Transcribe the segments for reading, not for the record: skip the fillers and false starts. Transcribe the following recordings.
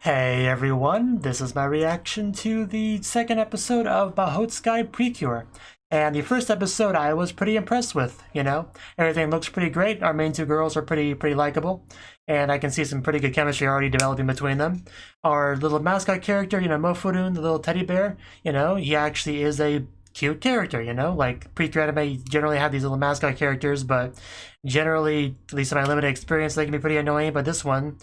Hey everyone, this is my reaction to the second episode of Mahoutsukai Precure. And the first episode I was pretty impressed with, you know? Everything looks pretty great, our main two girls are pretty likable, and I can see some pretty good chemistry already developing between them. Our little mascot character, Mofurun, the little teddy bear, he actually is a cute character, Like, Precure anime generally have these little mascot characters, but generally, at least in my limited experience, they can be pretty annoying, but this one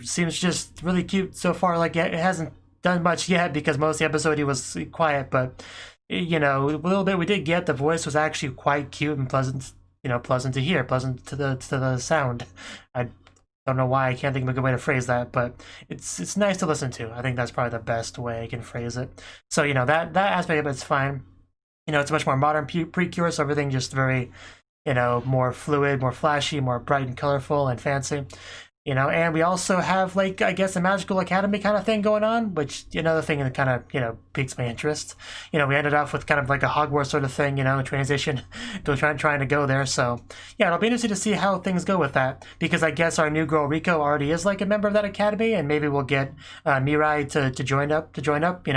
seems just really cute so far. Like, it hasn't done much yet because most of the episode he was quiet, but a little bit we did get. The voice was actually quite cute and pleasant, pleasant to hear, pleasant to the sound. I don't know why I can't think of a good way to phrase that, but it's nice to listen to. I think that's probably the best way I can phrase it. So that aspect of it's fine. It's much more modern Precure, so everything just very more fluid, more flashy, more bright and colorful and fancy. And we also have, like, I guess a magical academy kind of thing going on, which another thing that kind of piques my interest. We ended off with kind of like a Hogwarts sort of thing, transition to trying to go there. So yeah, it'll be interesting to see how things go with that, because I guess our new girl Rico already is like a member of that academy, and maybe we'll get Mirai to join up,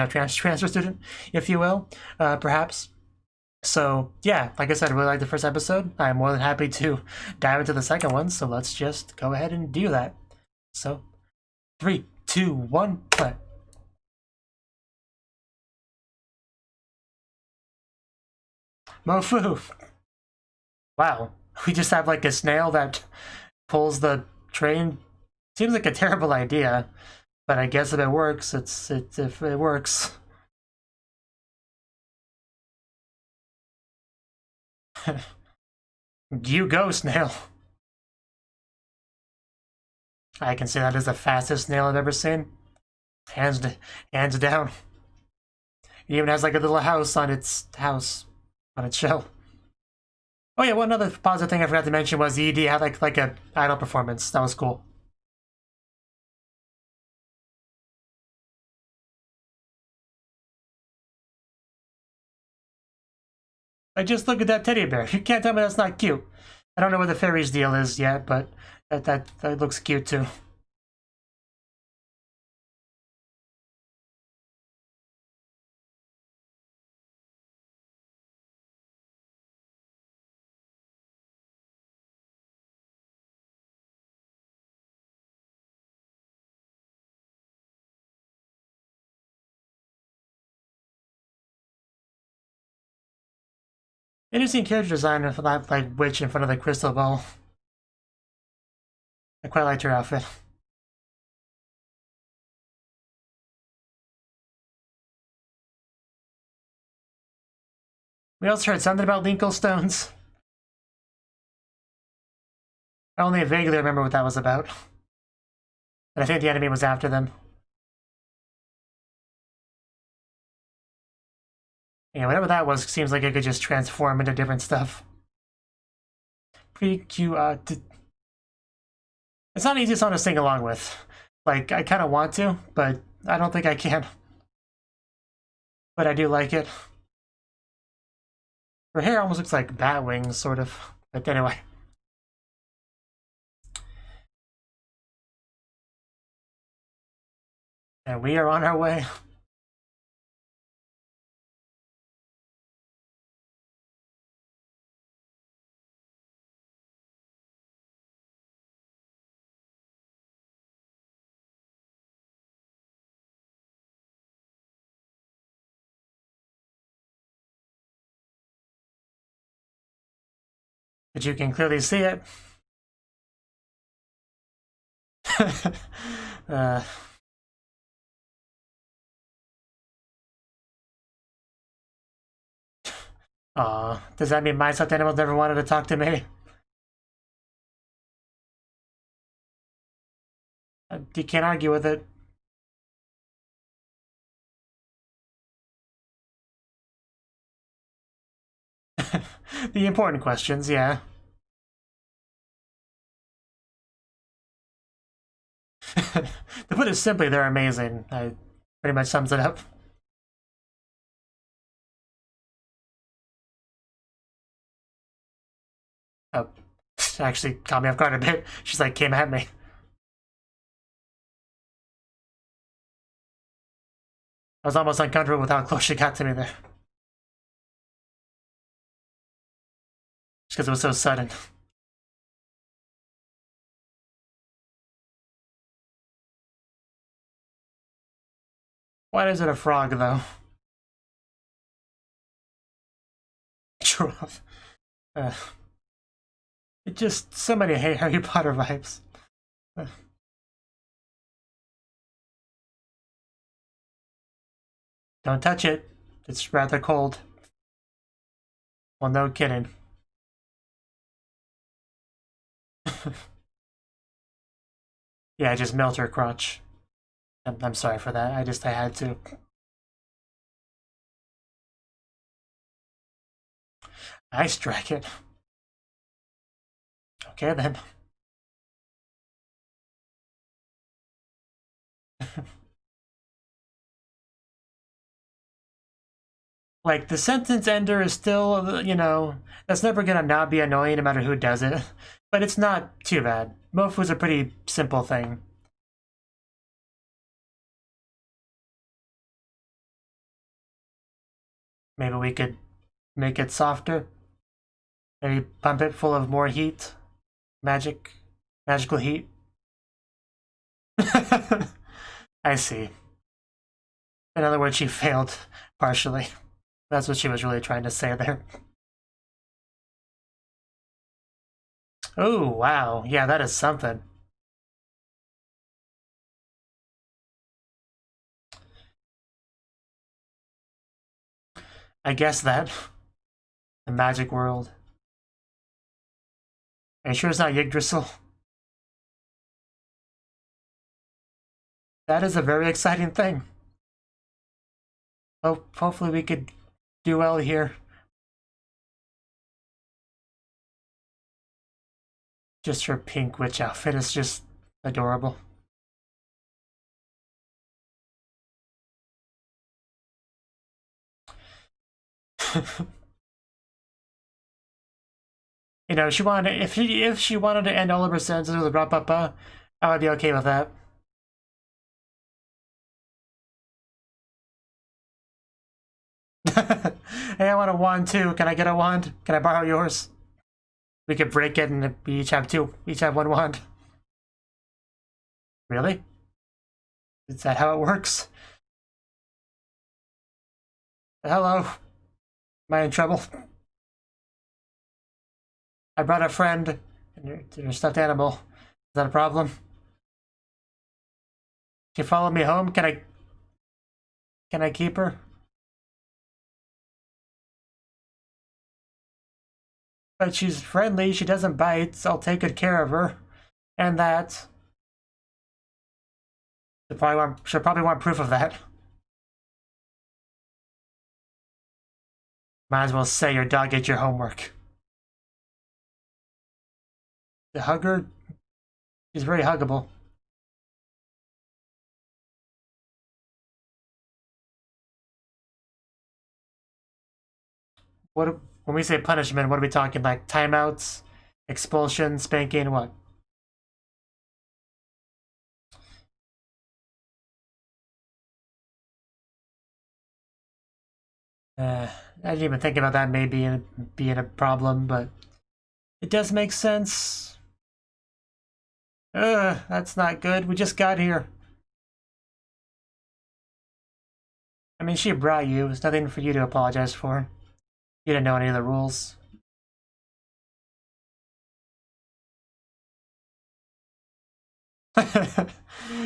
transfer student, if you will, perhaps. So yeah, like I said, I really liked the first episode. I'm more than happy to dive into the second one, so let's just go ahead and do that. So 3, 2, 1, play. Mofu! Wow, we just have like a snail that pulls the train. Seems like a terrible idea, but I guess if it works, if it works. You go, snail. I can say that is the fastest snail I've ever seen. Hands down. It even has like a little house on its shell. Oh yeah, one other positive thing I forgot to mention was the ED had like a idol performance. That was cool. I just look at that teddy bear. You can't tell me that's not cute. I don't know what the fairies deal is yet, but that looks cute too. Interesting character design for that like witch in front of the crystal ball. I quite liked her outfit. We also heard something about Linkle stones. I only vaguely remember what that was about. But I think the enemy was after them. Yeah, whatever that was, seems like it could just transform into different stuff. Precure. It's not an easy song to sing along with. Like, I kind of want to, but I don't think I can. But I do like it. Her hair almost looks like bat wings, sort of. But anyway. And we are on our way. But you can clearly see it. Does that mean my stuffed animals never wanted to talk to me? You can't argue with it. The important questions, yeah. To put it simply, they're amazing. I pretty much sums it up. Oh, actually caught me off guard a bit. She's like, came at me. I was almost uncomfortable with how close she got to me there. Just because it was so sudden. Why is it a frog, though? Sure. It just so many Harry Potter vibes. Don't touch it. It's rather cold. Well, no kidding. Yeah, just melt her crotch. I'm sorry for that. I had to. I strike it. Okay then. Like, the sentence ender is still, you know, that's never gonna not be annoying no matter who does it. But it's not too bad. Mofu's a pretty simple thing. Maybe we could make it softer. Maybe pump it full of more heat. Magical heat. I see. In other words, she failed partially. That's what she was really trying to say there. Oh, wow. Yeah, that is something. I guess that. The magic world. Are you sure it's not Yggdrasil? That is a very exciting thing. Oh, hopefully we could do well here. Just her pink witch outfit is just adorable. You know, she wanted if she wanted to end all of her sentences with a rapapa, I would be okay with that. Hey, I want a wand too. Can I get a wand? Can I borrow yours? We could break it and we each have two. We each have one wand. Really? Is that how it works? Hello? Am I in trouble? I brought a friend and her stuffed animal. Is that a problem? She followed me home? Can I keep her? But she's friendly, she doesn't bite, so I'll take good care of her. And that. She'll probably want proof of that. Might as well say your dog ate your homework. The hugger? She's very huggable. When we say punishment, what are we talking? Like timeouts, expulsion, spanking, what? I didn't even think about that maybe being a problem, but it does make sense. That's not good. We just got here. I mean, she brought you. There's nothing for you to apologize for. You didn't know any of the rules.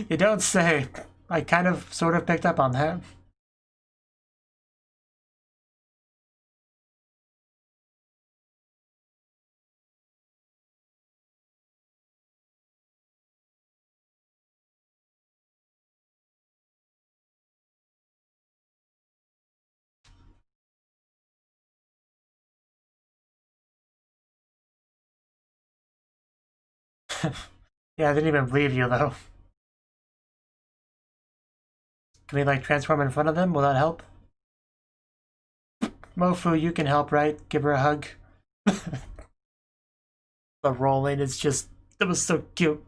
You don't say. I kind of sort of picked up on that. Yeah, I didn't even believe you though. Can we like transform in front of them? Will that help? Mofu, you can help, right? Give her a hug. The rolling is just, that was so cute.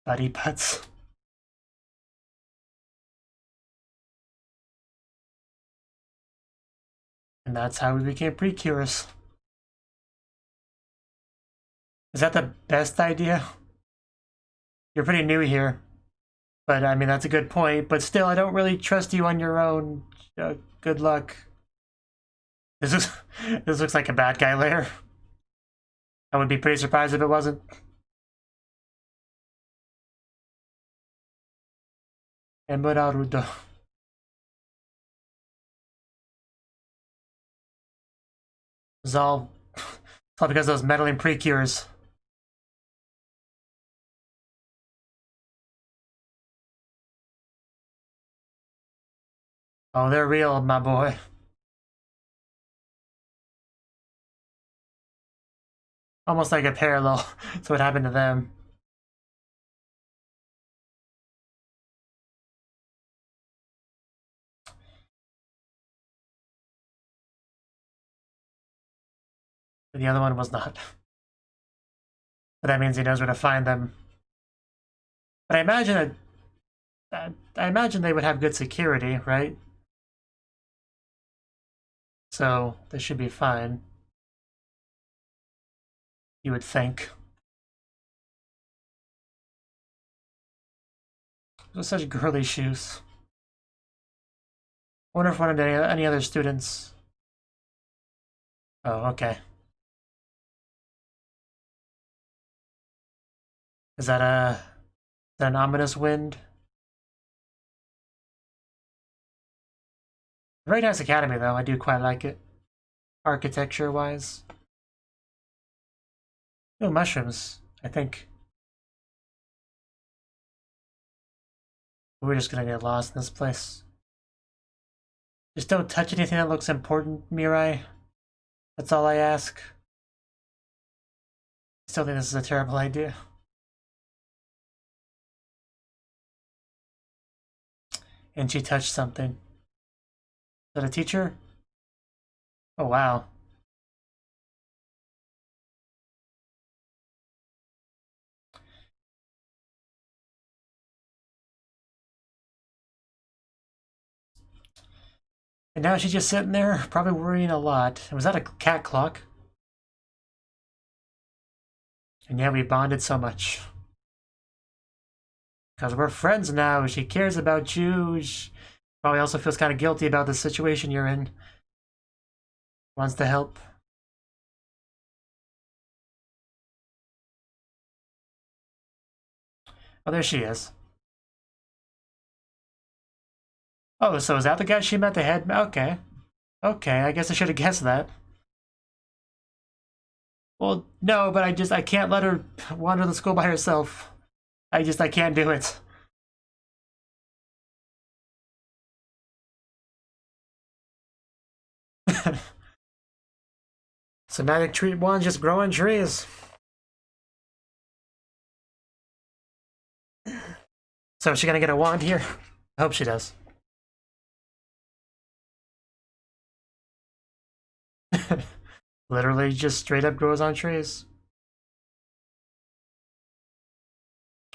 Buddy butts. And that's how we became Precures. Is that the best idea? You're pretty new here. But, I mean, that's a good point. But still, I don't really trust you on your own. Good luck. This looks like a bad guy lair. I would be pretty surprised if it wasn't. Naruto. It's all because of those meddling Precures. Oh, they're real, my boy. Almost like a parallel to what happened to them. But the other one was not. But that means he knows where to find them. But I imagine they would have good security, right? So this should be fine. You would think. Those are such girly shoes. I wonder if one of any other students. Oh, okay. Is that an ominous wind? Very nice academy, though. I do quite like it, architecture-wise. Oh, mushrooms, I think. We're just gonna get lost in this place. Just don't touch anything that looks important, Mirai. That's all I ask. I still think this is a terrible idea. And she touched something. Is that a teacher? Oh, wow. And now she's just sitting there, probably worrying a lot. Was that a cat clock? And yeah, we bonded so much. Because we're friends now. She cares about you. She probably also feels kind of guilty about the situation you're in. Wants to help. Oh, there she is. Oh, so is that the guy she met the head? Okay. Okay, I guess I should have guessed that. Well, no, but I can't let her wander the school by herself. I can't do it. Somatic tree one just growing trees. So is she gonna get a wand here? I hope she does. Literally just straight up grows on trees.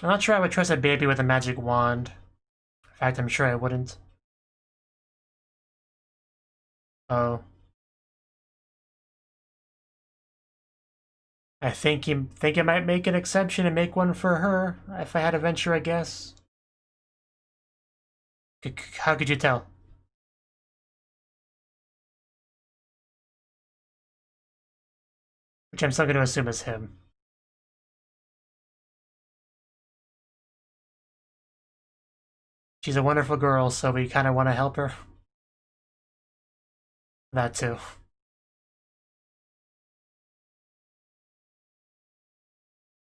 I'm not sure I would trust a baby with a magic wand. In fact, I'm sure I wouldn't. Oh. I think you might make an exception and make one for her, if I had a venture, I guess. How could you tell? Which I'm still going to assume is him. She's a wonderful girl, so we kind of want to help her. That too.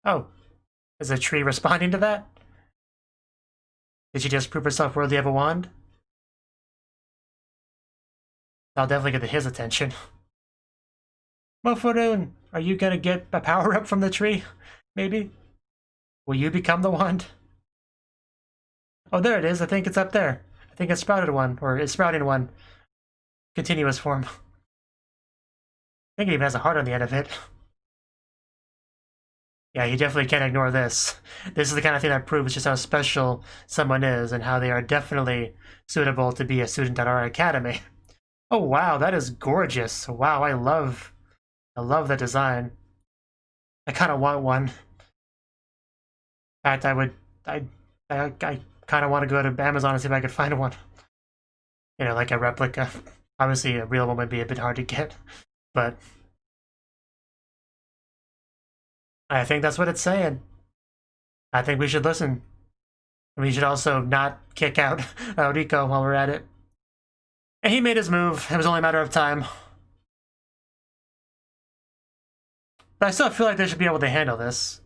Oh, is a tree responding to that? Did she just prove herself worthy of a wand? I'll definitely get his attention. Mofuroon, are you gonna get a power-up from the tree? Maybe? Will you become the wand? Oh, there it is. I think it's up there. I think it's sprouted one, or it's sprouting one. Continuous form. I think it even has a heart on the end of it. Yeah, you definitely can't ignore this. This is the kind of thing that proves just how special someone is and how they are definitely suitable to be a student at our academy. Oh wow, that is gorgeous. Wow, I love the design. I kind of want one. In fact, I kind of want to go to Amazon and see if I could find one. You know, like a replica. Obviously, a real one would be a bit hard to get, but I think that's what it's saying. I think we should listen. We should also not kick out Rico while we're at it. And he made his move. It was only a matter of time. But I still feel like they should be able to handle this.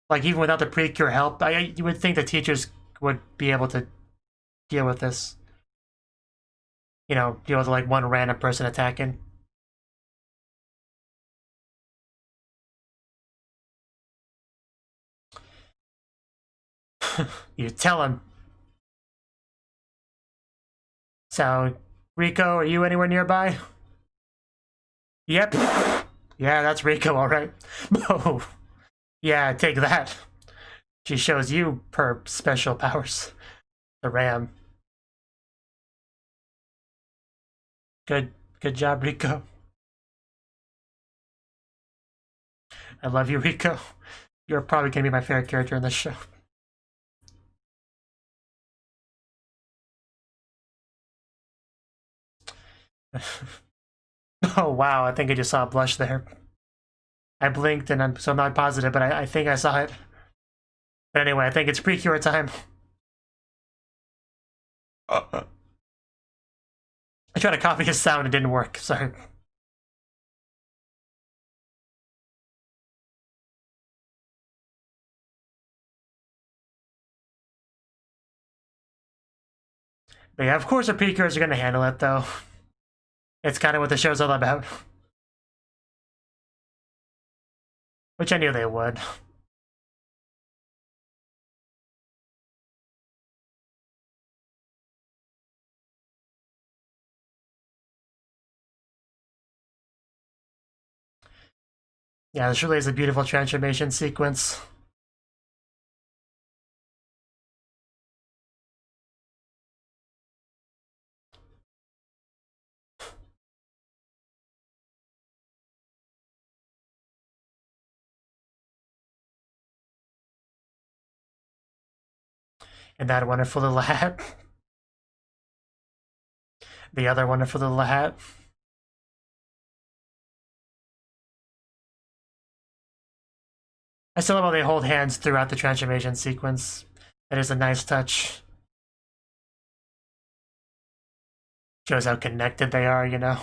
Like, even without the Precure help, you would think the teachers would be able to deal with this. You know, deal with like one random person attacking. You tell him. So, Rico, are you anywhere nearby? Yep. Yeah, that's Rico, alright. Oh. Yeah, take that. She shows you her special powers. The ram. Good job, Rico. I love you, Rico. You're probably gonna be my favorite character in this show. Oh wow, I think I just saw a blush there. I blinked and so I'm not positive, but I think I saw it. But anyway, I think it's Precure time. I tried to copy his sound, it didn't work, sorry. But yeah, of course the Precures are gonna handle it though. It's kind of what the show's all about. Which I knew they would. Yeah, this really is a beautiful transformation sequence. And that wonderful little hat. The other wonderful little hat. I still love how they hold hands throughout the transformation sequence. That is a nice touch. Shows how connected they are, you know?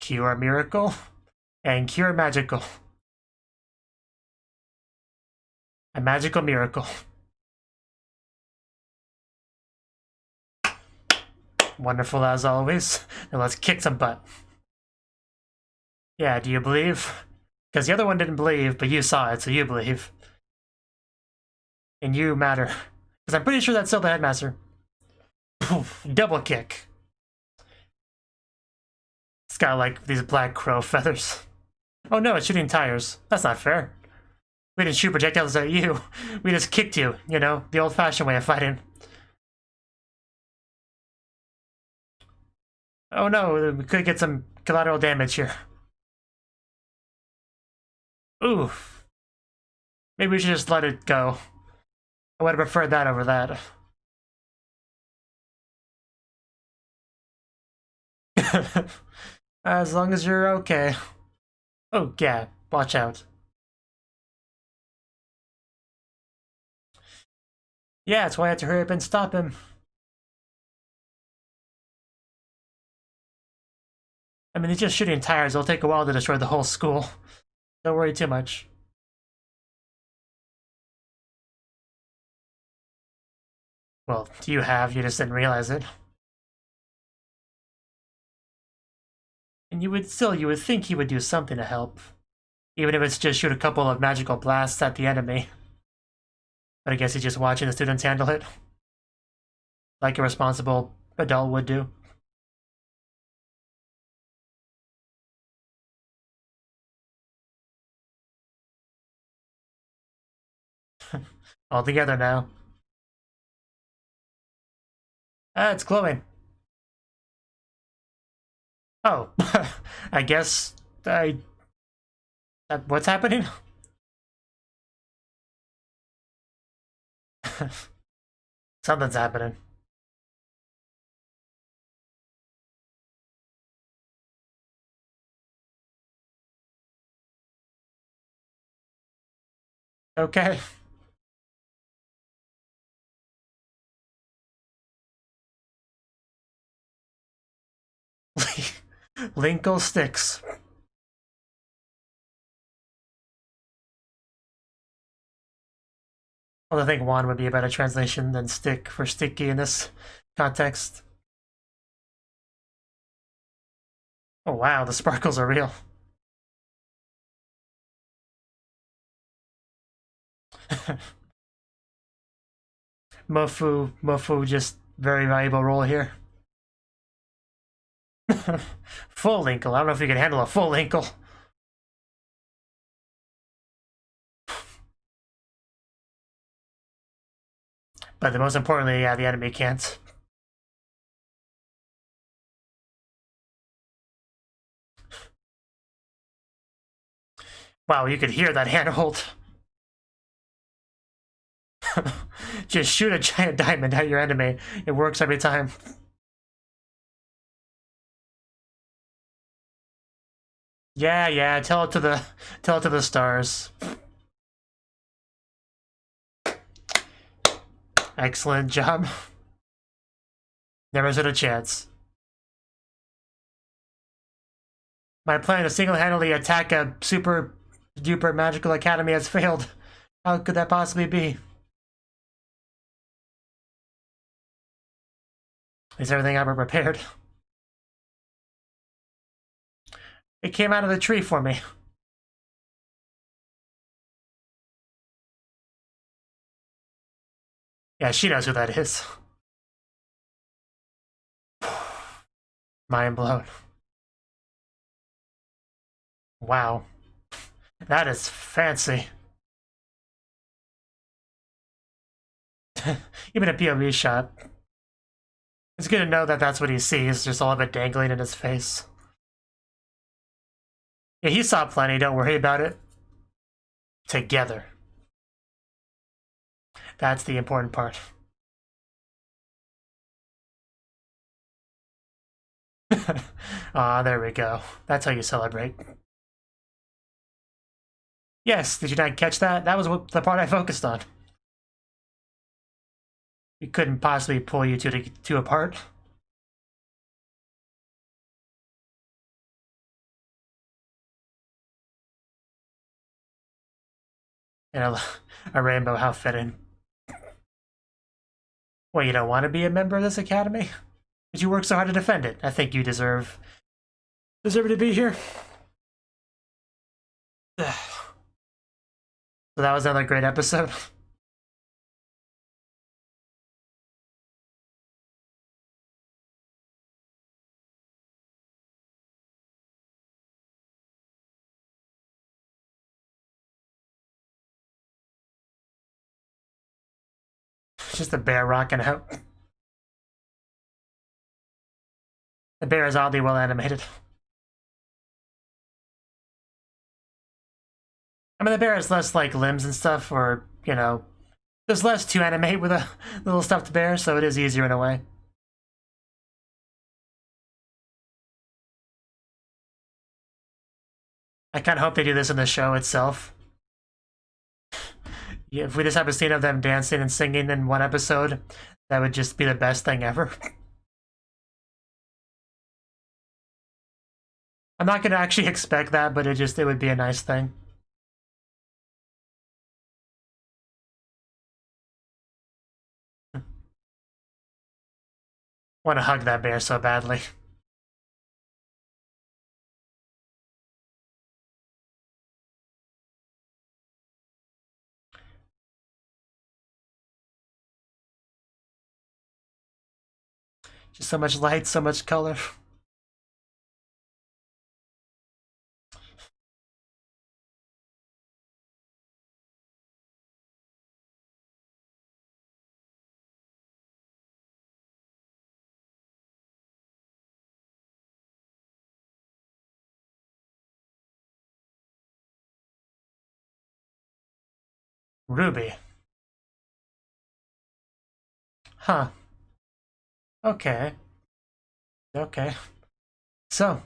Cure Miracle and Cure Magical. A magical miracle. Wonderful as always. Now let's kick some butt. Yeah, do you believe? Because the other one didn't believe, but you saw it, so you believe. And you matter. Because I'm pretty sure that's still the headmaster. Double kick. It's got like these black crow feathers. Oh no, it's shooting tires. That's not fair. We didn't shoot projectiles at you. We just kicked you, you know, the old-fashioned way of fighting. Oh no, we could get some collateral damage here. Oof. Maybe we should just let it go. I would have preferred that over that. As long as you're okay. Oh yeah, watch out. Yeah, that's why I had to hurry up and stop him. I mean, he's just shooting tires. It'll take a while to destroy the whole school. Don't worry too much. Well, you have, you just didn't realize it. And you would think he would do something to help. Even if it's just shoot a couple of magical blasts at the enemy. But I guess he's just watching the students handle it. Like a responsible adult would do. All together now. Ah, it's glowing. Oh, I guess what's happening? Something's happening. Okay. Linkle sticks. Well, I think Juan would be a better translation than stick for sticky in this context. Oh wow, the sparkles are real. Mofu just very valuable role here. Full Linkle. I don't know if you can handle a full Linkle. But the most importantly, yeah, the enemy can't. Wow, you could hear that handhold. Just shoot a giant diamond at your enemy. It works every time. Yeah, tell it to the stars. Excellent job. Never stood a chance. My plan to single-handedly attack a super duper magical academy has failed. How could that possibly be? Is everything ever prepared? It came out of the tree for me. Yeah, she knows who that is. Mind blown. Wow. That is fancy. Even a POV shot. It's good to know that that's what he sees, just all of it dangling in his face. Yeah, he saw plenty, don't worry about it. Together. That's the important part. Ah, there we go. That's how you celebrate. Yes, did you not catch that? That was the part I focused on. We couldn't possibly pull you two apart. And a rainbow, how fitting. Well, you don't want to be a member of this academy? But you work so hard to defend it. I think you deserve to be here. So that was another great episode. Just a bear rocking out. The bear is oddly well animated. I mean, the bear has less, like, limbs and stuff, or, you know, there's less to animate with a little stuffed bear, so it is easier in a way. I kind of hope they do this in the show itself. Yeah, if we just have a scene of them dancing and singing in one episode, that would just be the best thing ever. I'm not going to actually expect that, but it would be a nice thing. Want to hug that bear so badly. Just so much light, so much color. Ruby. Huh. Okay. Okay. So,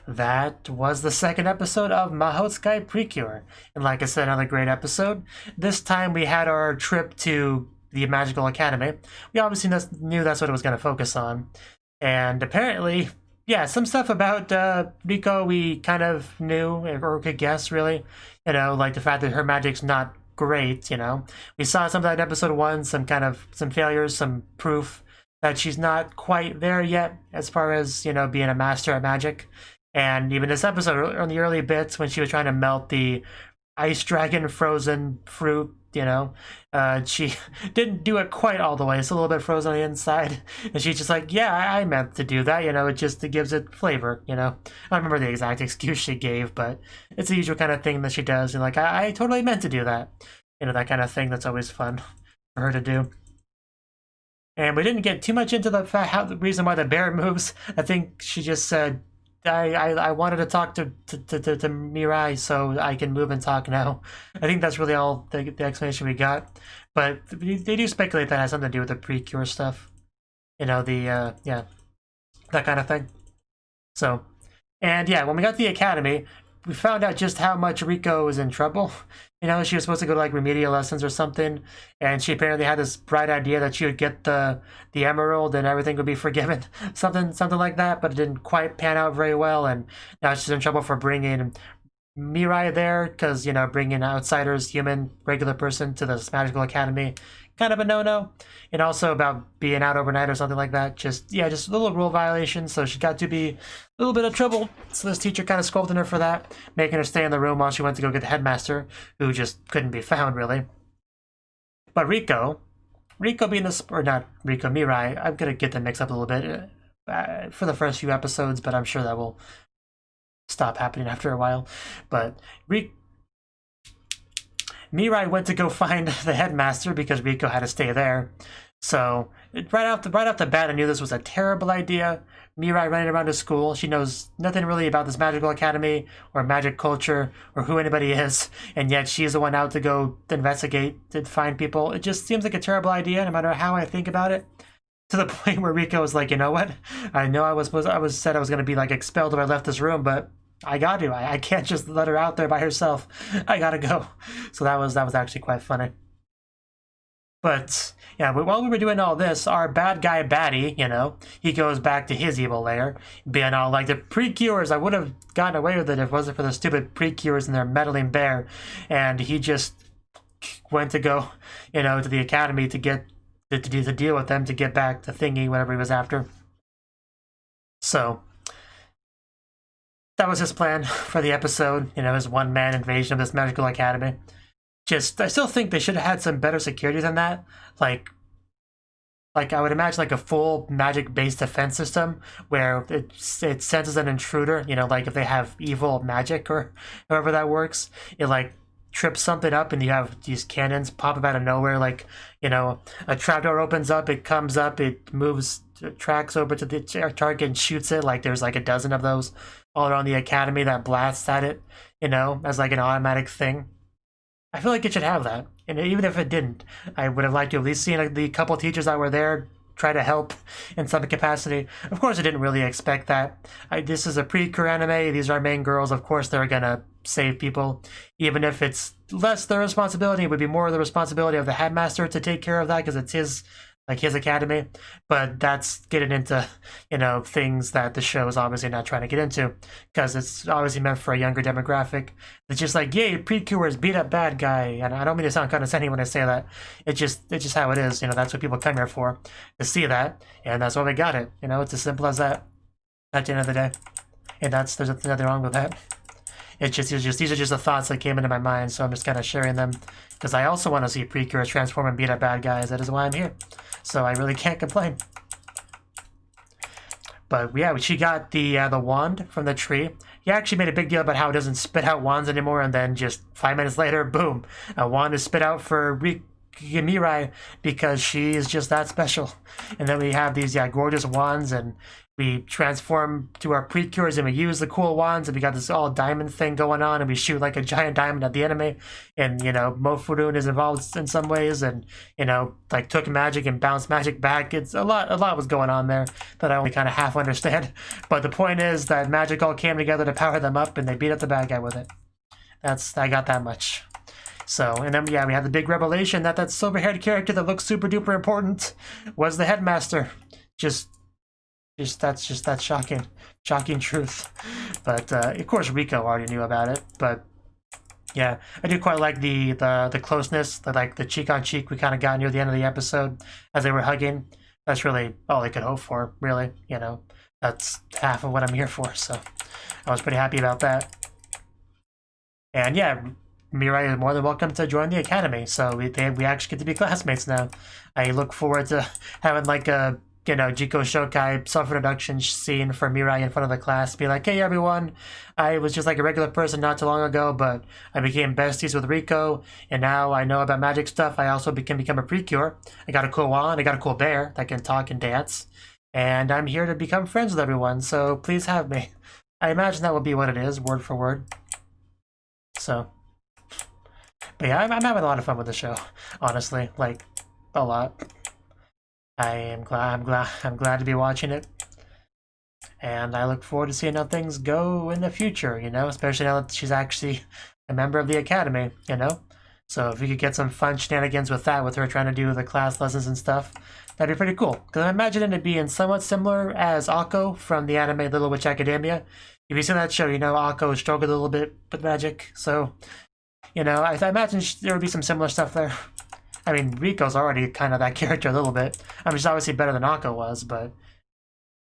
that was the second episode of Mahoutsukai Precure. And like I said, another great episode. This time we had our trip to the Magical Academy. We obviously knew that's what it was going to focus on. And apparently, yeah, some stuff about Riko we kind of knew or could guess, really. You know, like the fact that her magic's not great, you know. We saw some of that in episode 1, some failures, some proof that she's not quite there yet as far as, you know, being a master at magic. And even this episode, on the early bits, when she was trying to melt the ice dragon frozen fruit, you know, she didn't do it quite all the way. It's a little bit frozen on the inside. And she's just like, yeah, I meant to do that, you know, it gives it flavor, you know. I don't remember the exact excuse she gave, but it's the usual kind of thing that she does. And like, I totally meant to do that. You know, that kind of thing that's always fun for her to do. And we didn't get too much into the reason why the bear moves. I think she just said, I wanted to talk to Mirai so I can move and talk now. I think that's really all the explanation we got. But they do speculate that has something to do with the Precure stuff. You know, the, yeah, that kind of thing. So, and yeah, when we got to the academy, we found out just how much Riko was in trouble. You know, she was supposed to go to like remedial lessons or something, and she apparently had this bright idea that she would get the emerald and everything would be forgiven, something like that. But it didn't quite pan out very well, and now she's in trouble for bringing Mirai there because, you know, bringing outsiders, human, regular person to this magical academy, kind of a no-no. And also about being out overnight or something like that. Just a little rule violation, so she got to be a little bit of trouble. So this teacher kind of scolded her for that, making her stay in the room while she went to go get the headmaster, who just couldn't be found, really. But Riko being this, or not Riko, Mirai, I'm going to get them mixed up a little bit for the first few episodes, but I'm sure that will stop happening after a while. But Mirai went to go find the headmaster because Riko had to stay there. So right off the bat, I knew this was a terrible idea. Mirai running around to school. She knows nothing really about this magical academy or magic culture or who anybody is, and yet she's the one out to go investigate, to find people. It just seems like a terrible idea, no matter how I think about it. To the point where Riko was like, you know what? I know I was going to be like expelled if I left this room, but I got to. I can't just let her out there by herself. I gotta go. So that was actually quite funny. But yeah, but while we were doing all this, our bad guy baddie, you know, he goes back to his evil lair, being all like, the Precures, I would have gotten away with it if it wasn't for the stupid Precures and their meddling bear. And he just went to go, you know, to the academy to get to deal with them, to get back the thingy, whatever he was after. So that was his plan for the episode, you know, his one-man invasion of this magical academy. I still think they should have had some better security than that. Like I would imagine like a full magic-based defense system where it senses an intruder, you know, like if they have evil magic or however that works, it like trips something up and you have these cannons pop up out of nowhere, like, you know, a trapdoor opens up, it comes up, it moves, tracks over to the target and shoots it, like there's like a dozen of those all around the academy that blasts at it, you know, as like an automatic thing. I feel like it should have that. And even if it didn't, I would have liked to at least see the couple teachers that were there try to help in some capacity. Of course, I didn't really expect that. This is a Precure anime. These are our main girls. Of course, they're going to save people. Even if it's less their responsibility, it would be more the responsibility of the headmaster to take care of that because it's his academy. But that's getting into, you know, things that the show is obviously not trying to get into because it's obviously meant for a younger demographic. It's just like, yay, Precures beat up bad guy. And I don't mean to sound condescending when I say that. It's just how it is. You know, that's what people come here for, to see that. And that's why we got it. You know, it's as simple as that at the end of the day. And there's nothing wrong with that. These are just the thoughts that came into my mind, so I'm just kind of sharing them because I also want to see Precure transform and beat up bad guys. That is why I'm here. So I really can't complain. But yeah, she got the wand from the tree. He actually made a big deal about how it doesn't spit out wands anymore, and then just 5 minutes later, boom, a wand is spit out for Guimarães because she is just that special. And then we have these gorgeous wands, and we transform to our precures and we use the cool wands, and we got this all diamond thing going on, and we shoot like a giant diamond at the enemy. And Mofurun is involved in some ways, and like took magic and bounced magic back. It's a lot was going on there that I only kind of half understand. But the point is that magic all came together to power them up, and they beat up the bad guy with it. I got that much. So, and then we have the big revelation that silver-haired character that looks super duper important was the headmaster. That's shocking truth. But of course Rico already knew about it. But yeah, I do quite like the closeness, the cheek on cheek we kind of got near the end of the episode as they were hugging. That's really all I could hope for, really. That's half of what I'm here for. So I was pretty happy about that. And yeah, Mirai is more than welcome to join the academy. So we actually get to be classmates now. I look forward to having like a Jiko Shokai self-introduction scene for Mirai in front of the class. Be like, hey everyone, I was just like a regular person not too long ago, but I became besties with Rico, and now I know about magic stuff. I also can become a precure. I got a cool wand, I got a cool bear that can talk and dance, and I'm here to become friends with everyone, so please have me. I imagine that will be what it is, word for word. So, but yeah, I'm having a lot of fun with the show, honestly, like, a lot. I'm glad to be watching it, and I look forward to seeing how things go in the future, especially now that she's actually a member of the academy, So if we could get some fun shenanigans with that, with her trying to do the class lessons and stuff, that'd be pretty cool. Because I imagine it being somewhat similar as Akko from the anime Little Witch Academia. If you've seen that show, Akko struggled a little bit with magic, so, I imagine there would be some similar stuff there. I mean, Rico's already kind of that character a little bit. I mean, she's obviously better than Akko was, but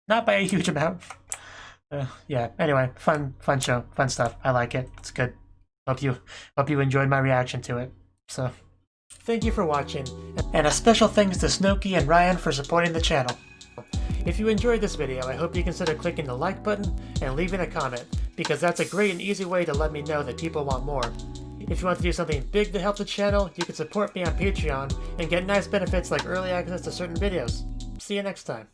not by a huge amount. Yeah, anyway, fun show, fun stuff. I like it. It's good. Hope you enjoyed my reaction to it. So, thank you for watching, and a special thanks to Cnouki and Ryan for supporting the channel. If you enjoyed this video, I hope you consider clicking the like button and leaving a comment, because that's a great and easy way to let me know that people want more. If you want to do something big to help the channel, you can support me on Patreon and get nice benefits like early access to certain videos. See you next time.